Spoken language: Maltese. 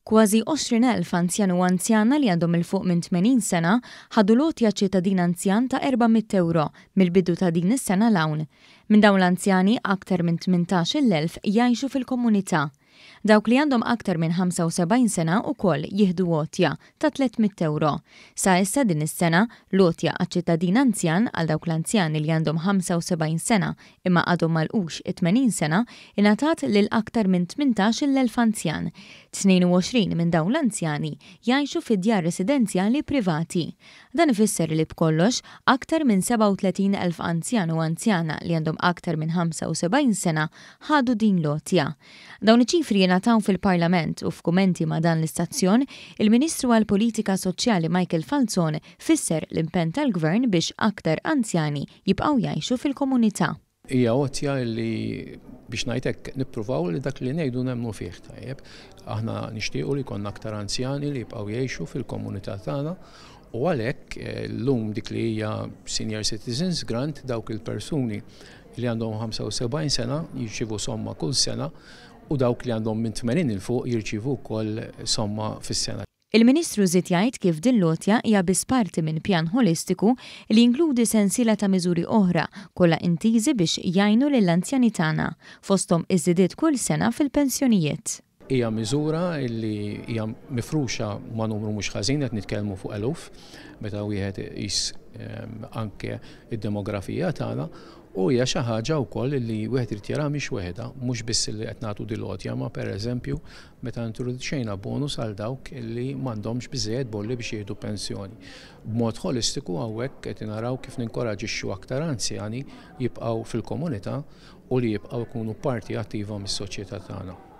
Kważi 20,000 anzjan u anzjana li għandhom il-fuq minn 80 sena ħadu lotja ċittadin anzjan ta' 400 euro mill-bidu ta' din is-sena l-hawn. Minn dawn l-anzjani aktar minn 18,000 jgħixu fil-komunità. Dawk li għandhom aktar minn 75 sena wkoll jieħdu lotja ta' 300 euro. Sa issa din is-sena lotja għaċ-ċittadin anzjan għal dawk l-anzjani li għandhom 75 sena imma għadhom malqux 80 sena ingħatat lil aktar minn 18,000 anzjan. 22 minn dawn l-anzjani jgħixu fid-djar residenzjali privati. Dan ifisser li b'kollox aktar minn 37,000 anzjan u anzjana li għandhom aktar minn 75 sena ħadu din lotja. Dawn iċifri jingħataw fil-Parlament u f'kumenti ma' dan l-istazzjon, il-Ministru għall-Politika Soċjali Michael Falzon fisser l-impenn tal-Gvern biex aktar anzjani jibqgħu jgħixu fil-komunità. Hija għotja li biex ngħidlek nippruvaw li dak li ngħidu nemmnu fih tajjeb. Aħna nixtiequ li jkollna aktar anzjani li jibqgħu jgħixu fil-komunità tagħna u għalhekk llum dik li hija Senior Citizens Grant dawk il-persuni li għandhom 75 sena jirċievu somma kull sena u dawk li għandhom minn 80 il fuq jirċievu wkoll somma fis-sena. Il-Ministru żied jgħid kif din lotja hija biss parti minn pjan holistiku li jinkludi sensiela ta' miżuri oħra kollha intiżi biex jgħinu lill-anzjani tagħna fosthom iż-żidiet kull sena fil-pensjonijiet. Hija miżura li hija mifruxa ma' numru mhux ħażin qed nitkellmu fuq eluf meta wieħed iqis anke id-demografija tagħna u hija xi ħaġa wkoll li wieħed irid jara mhix weħda mhux biss li qed nagħtu dilgħotja ma' pereżempju meta introduċejna bonus għal dawk li m'għandhomx biżżejjed bolli biex jieħdu pensjoni. B'mod holistiku hawnhekk qed naraw kif ninkoraġixxu aktar anzjani jibqgħu fil-komunità u li jibqgħu jkunu parti attiva mis-soċjetà tagħna.